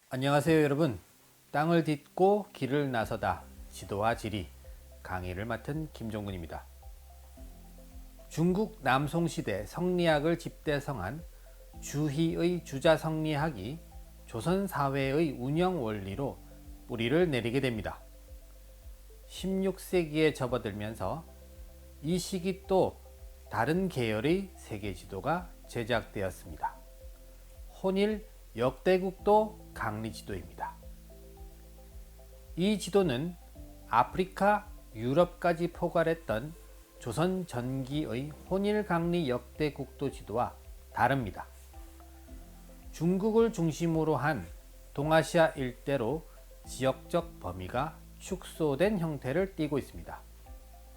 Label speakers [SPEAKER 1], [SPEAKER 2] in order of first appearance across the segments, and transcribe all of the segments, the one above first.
[SPEAKER 1] 안녕하세요 여러분. 땅을 딛고 길을 나서다 지도와 지리 강의를 맡은 김종근입니다. 중국 남송시대 성리학을 집대성한 주희의 주자성리학이 조선사회의 운영 원리로 뿌리를 내리게 됩니다. 16세기에 접어들면서 이 시기 또 다른 계열의 세계지도가 제작되었습니다. 혼일 역대국도 강리지도입니다. 이 지도는 아프리카, 유럽까지 포괄했던 조선 전기의 혼일강리 역대국도 지도와 다릅니다. 중국을 중심으로 한 동아시아 일대로 지역적 범위가 축소된 형태를 띠고 있습니다.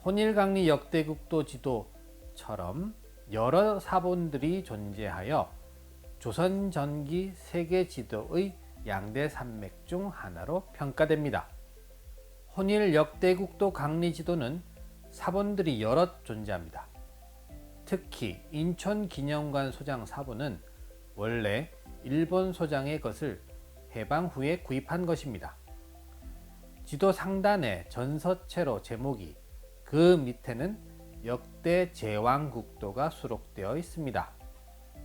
[SPEAKER 1] 혼일강리 역대국도 지도처럼 여러 사본들이 존재하여 조선 전기 세계 지도의 양대 산맥 중 하나로 평가됩니다. 혼일 역대국도 강리 지도는 사본들이 여럿 존재합니다. 특히 인천기념관 소장 사본은 원래 일본 소장의 것을 해방 후에 구입한 것입니다. 지도 상단에 전서체로 제목이, 그 밑에는 역대 제왕국도가 수록되어 있습니다.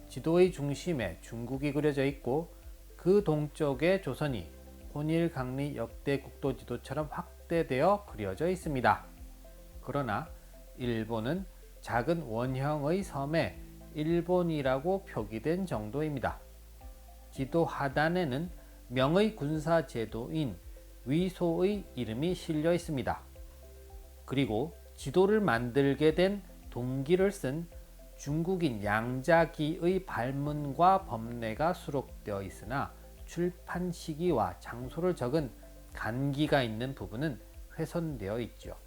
[SPEAKER 1] 지도의 중심에 중국이 그려져 있고 그 동쪽에 조선이 혼일강리 역대국도 지도처럼 확대되어 그려져 있습니다. 그러나 일본은 작은 원형의 섬에 일본이라고 표기된 정도입니다. 지도 하단에는 명의 군사 제도인 위소의 이름이 실려 있습니다. 그리고 지도를 만들게 된 동기를 쓴 중국인 양자기의 발문과 법례가 수록되어 있으나 출판 시기와 장소를 적은 간기가 있는 부분은 훼손되어 있죠.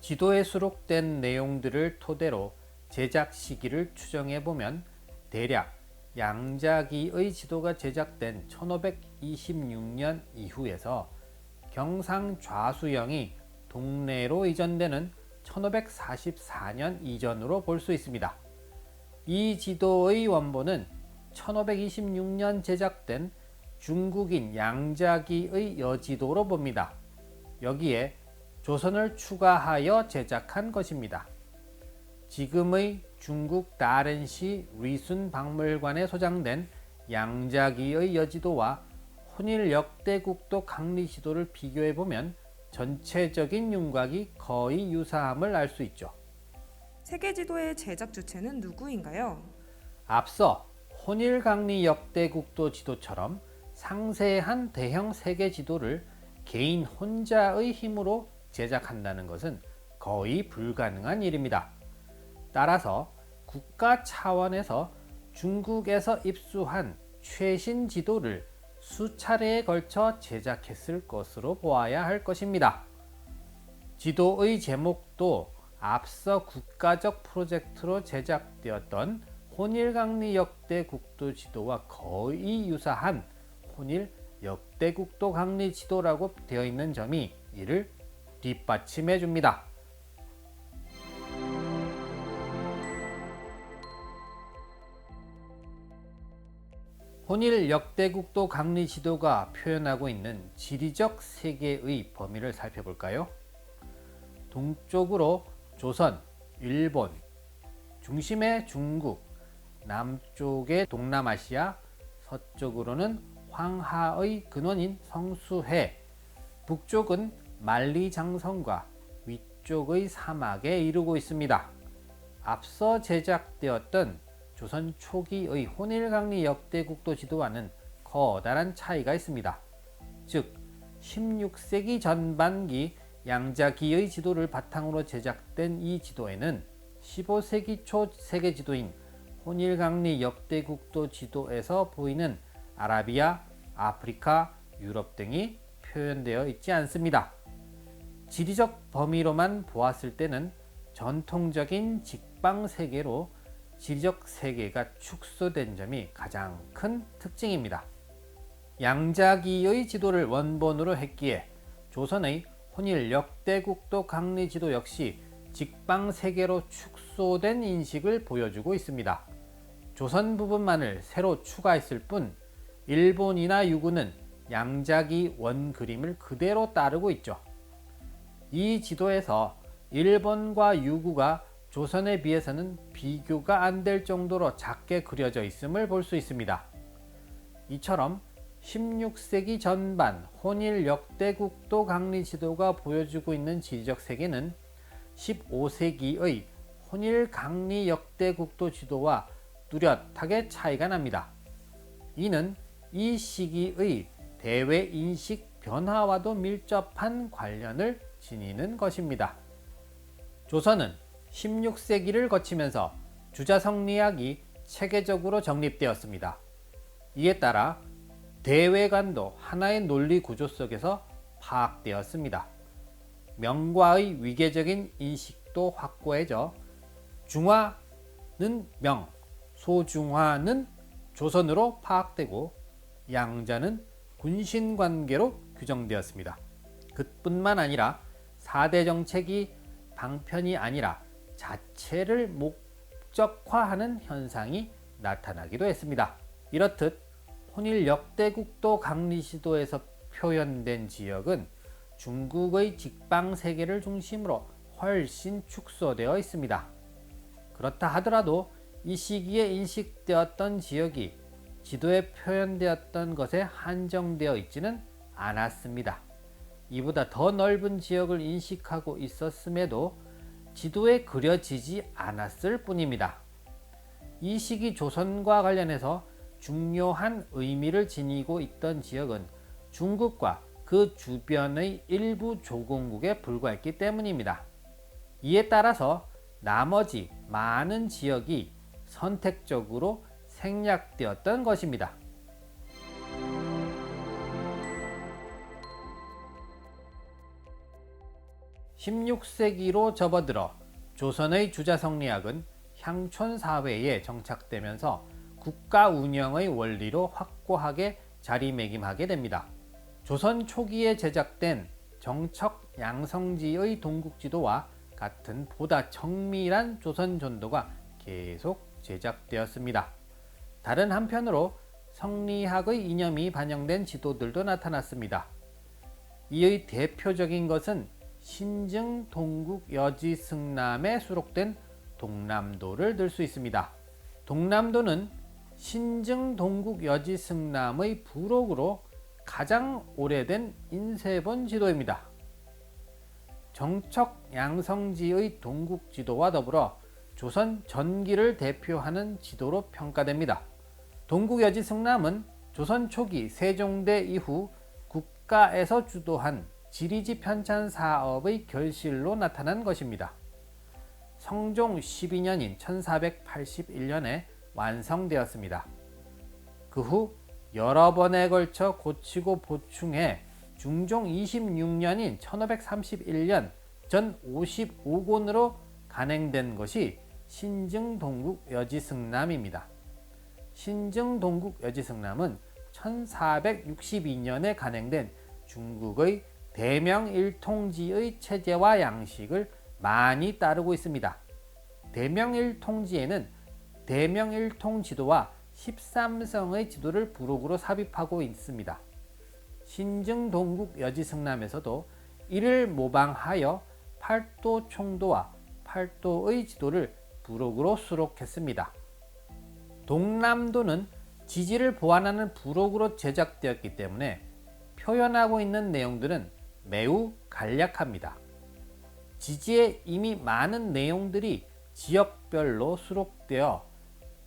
[SPEAKER 1] 지도에 수록된 내용들을 토대로 제작 시기를 추정해 보면 대략 양자기의 지도가 제작된 1526년 이후에서 경상 좌수영이 동래로 이전되는 1544년 이전으로 볼 수 있습니다. 이 지도의 원본은 1526년 제작된 중국인 양자기의 여지도로 봅니다. 여기에 조선을 추가하여 제작한 것입니다. 지금의 중국 다렌시 리순 박물관에 소장된 양자기의 여지도와 혼일 역대국도 강리 지도를 비교해 보면 전체적인 윤곽이 거의 유사함을 알 수 있죠.
[SPEAKER 2] 세계지도의 제작 주체는 누구인가요?
[SPEAKER 1] 앞서 혼일강리 역대국도 지도처럼 상세한 대형 세계 지도를 개인 혼자의 힘으로 제작한다는 것은 거의 불가능한 일입니다. 따라서 국가 차원에서 중국에서 입수한 최신 지도를 수차례에 걸쳐 제작했을 것으로 보아야 할 것입니다. 지도의 제목도 앞서 국가적 프로젝트로 제작되었던 혼일강리 역대국도 지도와 거의 유사한 혼일 역대국도 강리 지도라고 되어 있는 점이 이를 뒷받침해 줍니다. 혼일 역대국도 강리 지도가 표현하고 있는 지리적 세계의 범위를 살펴볼까요? 동쪽으로 조선, 일본, 중심에 중국, 남쪽에 동남아시아, 서쪽으로는 황하의 근원인 성수해, 북쪽은 만리장성과 위쪽의 사막에 이르고 있습니다. 앞서 제작되었던 조선 초기의 혼일강리 역대국도 지도와는 커다란 차이가 있습니다. 즉 16세기 전반기 양자기의 지도를 바탕으로 제작된 이 지도에는 15세기 초 세계 지도인 혼일강리 역대국도 지도에서 보이는 아라비아, 아프리카, 유럽 등이 표현되어 있지 않습니다. 지리적 범위로만 보았을 때는 전통적인 직방 세계로 지리적 세계가 축소된 점이 가장 큰 특징입니다. 양자기의 지도를 원본으로 했기에 조선의 혼일 역대국도 강리 지도 역시 직방 세계로 축소된 인식을 보여주고 있습니다. 조선 부분만을 새로 추가했을 뿐 일본이나 유구는 양자기 원그림을 그대로 따르고 있죠. 이 지도에서 일본과 유구가 조선에 비해서는 비교가 안 될 정도로 작게 그려져 있음을 볼 수 있습니다. 이처럼 16세기 전반 혼일 역대국도 강리 지도가 보여주고 있는 지리적 세계는 15세기의 혼일 강리 역대국도 지도와 뚜렷하게 차이가 납니다. 이는 이 시기의 대외 인식 변화와도 밀접한 관련을 지니는 것입니다. 조선은 16세기를 거치면서 주자성리학이 체계적으로 정립되었습니다. 이에 따라 대외관도 하나의 논리 구조 속에서 파악되었습니다. 명과의 위계적인 인식도 확고해져 중화는 명, 소중화는 조선으로 파악되고 양자는 군신관계로 규정되었습니다. 그뿐만 아니라 4대 정책이 방편이 아니라 자체를 목적화하는 현상이 나타나기도 했습니다. 이렇듯 혼일 역대국도 강리지도에서 표현된 지역은 중국의 직방세계를 중심으로 훨씬 축소되어 있습니다. 그렇다 하더라도 이 시기에 인식되었던 지역이 지도에 표현되었던 것에 한정되어 있지는 않았습니다. 이보다 더 넓은 지역을 인식하고 있었음에도 지도에 그려지지 않았을 뿐입니다. 이 시기 조선과 관련해서 중요한 의미를 지니고 있던 지역은 중국과 그 주변의 일부 조공국에 불과했기 때문입니다. 이에 따라서 나머지 많은 지역이 선택적으로 생략되었던 것입니다. (16세기로) 접어들어 조선의 주자성리학은 향촌사회에 정착되면서 국가 운영의 원리로 확고하게 자리매김하게 됩니다. 조선 초기에 제작된 정척 양성지의 동국지도와 같은 보다 정밀한 조선 전도가 계속 제작되었습니다. 다른 한편으로 성리학의 이념이 반영된 지도들도 나타났습니다. 이의 대표적인 것은 신증 동국 여지승남에 수록된 동남도를 들 수 있습니다. 동남도는 신증 동국 여지승남의 부록으로 가장 오래된 인쇄본 지도입니다. 정척 양성지의 동국지도와 더불어 조선 전기를 대표하는 지도로 평가됩니다. 동국여지승남은 조선 초기 세종대 이후 국가에서 주도한 지리지 편찬 사업의 결실로 나타난 것입니다. 성종 12년인 1481년에 완성되었습니다. 그 후 여러 번에 걸쳐 고치고 보충해 중종 26년인 1531년 전 55권으로 간행된 것이 신증동국여지승남입니다. 신증동국여지승남은 1462년에 간행된 중국의 대명일통지의 체제와 양식을 많이 따르고 있습니다. 대명일통지에는 대명일통지도와 13성의 지도를 부록으로 삽입하고 있습니다. 신증동국여지승남에서도 이를 모방하여 팔도총도와 팔도의 지도를 부록으로 수록했습니다. 동남도는 지지를 보완하는 부록으로 제작되었기 때문에 표현하고 있는 내용들은 매우 간략합니다. 지지에 이미 많은 내용들이 지역별로 수록되어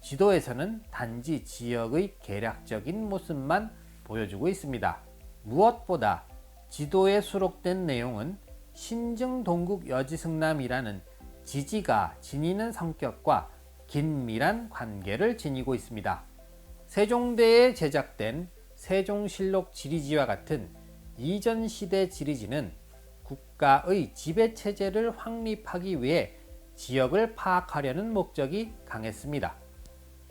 [SPEAKER 1] 지도에서는 단지 지역의 개략적인 모습만 보여주고 있습니다. 무엇보다 지도에 수록된 내용은 신증동국여지승남이라는 지지가 지니는 성격과 긴밀한 관계를 지니고 있습니다. 세종대에 제작된 세종실록 지리지와 같은 이전 시대 지리지는 국가의 지배체제를 확립하기 위해 지역을 파악하려는 목적이 강했습니다.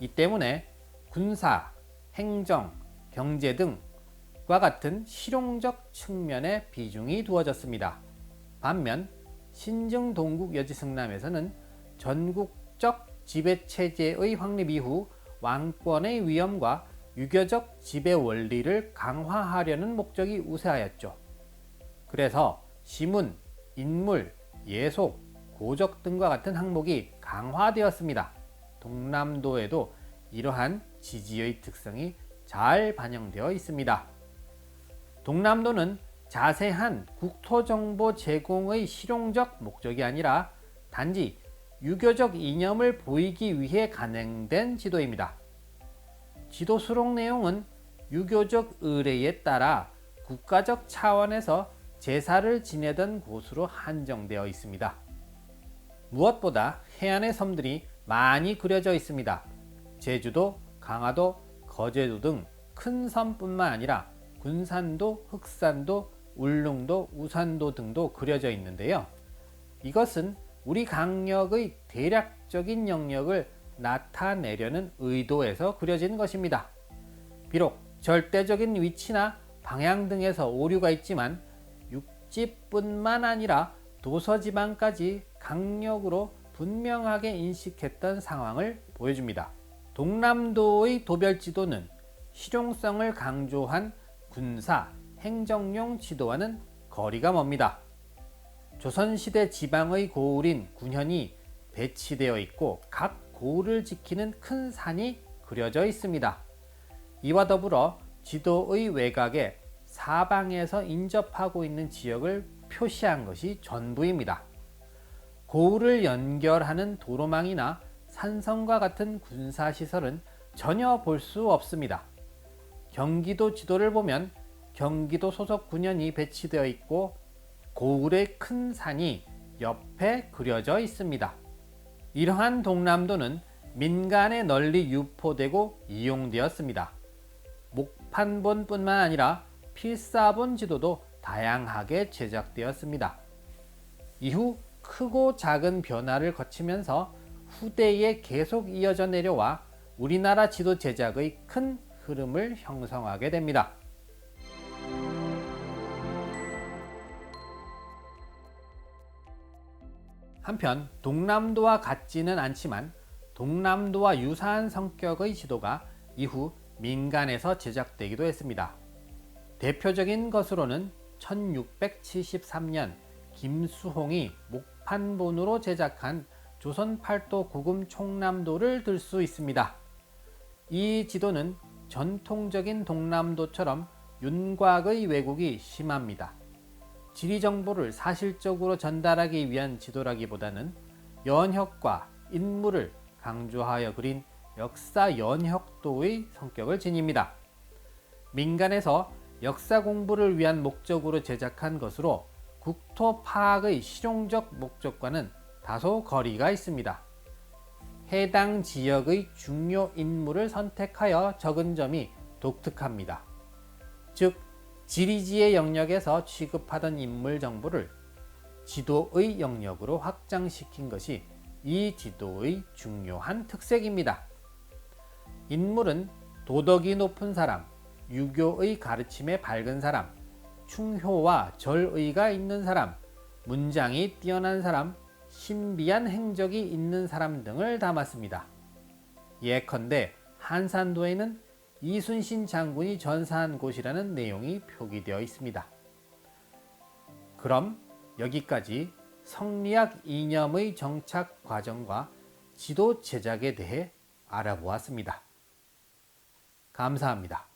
[SPEAKER 1] 이 때문에 군사, 행정, 경제 등과 같은 실용적 측면에 비중이 두어졌습니다. 반면 신증동국여지승남에서는 전국적 지배체제의 확립 이후 왕권의 위엄과 유교적 지배 원리를 강화하려는 목적이 우세하였죠. 그래서 시문, 인물, 예속, 고적 등과 같은 항목이 강화되었습니다. 동남도에도 이러한 지지의 특성이 잘 반영되어 있습니다. 동남도는 자세한 국토정보 제공의 실용적 목적이 아니라 단지 유교적 이념을 보이기 위해 간행된 지도입니다. 지도 수록 내용은 유교적 의례에 따라 국가적 차원에서 제사를 지내던 곳으로 한정되어 있습니다. 무엇보다 해안의 섬들이 많이 그려져 있습니다. 제주도, 강화도, 거제도 등 큰 섬뿐만 아니라 군산도, 흑산도, 울릉도, 우산도 등도 그려져 있는데요. 이것은 우리 강력의 대략적인 영역을 나타내려는 의도에서 그려진 것입니다. 비록 절대적인 위치나 방향 등에서 오류가 있지만 육지뿐만 아니라 도서지방까지 강력으로 분명하게 인식했던 상황을 보여줍니다. 동남도의 도별지도는 실용성을 강조한 군사, 행정용 지도와는 거리가 멉니다. 조선시대 지방의 고을인 군현이 배치되어 있고 각 고을을 지키는 큰 산이 그려져 있습니다. 이와 더불어 지도의 외곽에 사방에서 인접하고 있는 지역을 표시한 것이 전부입니다. 고을을 연결하는 도로망이나 산성과 같은 군사시설은 전혀 볼 수 없습니다. 경기도 지도를 보면 경기도 소속 군현이 배치되어 있고 고을의 큰 산이 옆에 그려져 있습니다. 이러한 동남도는 민간에 널리 유포되고 이용되었습니다. 목판본뿐만 아니라 필사본 지도도 다양하게 제작되었습니다. 이후 크고 작은 변화를 거치면서 후대에 계속 이어져 내려와 우리나라 지도 제작의 큰 흐름을 형성하게 됩니다. 한편 동남도와 같지는 않지만 동남도와 유사한 성격의 지도가 이후 민간에서 제작되기도 했습니다. 대표적인 것으로는 1673년 김수홍이 목판본으로 제작한 조선 팔도 구금 총남도를 들 수 있습니다. 이 지도는 전통적인 동남도처럼 윤곽의 왜곡이 심합니다. 지리 정보를 사실적으로 전달하기 위한 지도라기보다는 연혁과 인물을 강조하여 그린 역사 연혁도의 성격을 지닙니다. 민간에서 역사 공부를 위한 목적으로 제작한 것으로 국토 파악의 실용적 목적과는 다소 거리가 있습니다. 해당 지역의 중요 인물을 선택하여 적은 점이 독특합니다. 즉, 지리지의 영역에서 취급하던 인물 정보를 지도의 영역으로 확장시킨 것이 이 지도의 중요한 특색입니다. 인물은 도덕이 높은 사람, 유교의 가르침에 밝은 사람, 충효와 절의가 있는 사람, 문장이 뛰어난 사람, 신비한 행적이 있는 사람 등을 담았습니다. 예컨대 한산도에는 이순신 장군이 전사한 곳이라는 내용이 표기되어 있습니다. 그럼 여기까지 성리학 이념의 정착 과정과 지도 제작에 대해 알아보았습니다. 감사합니다.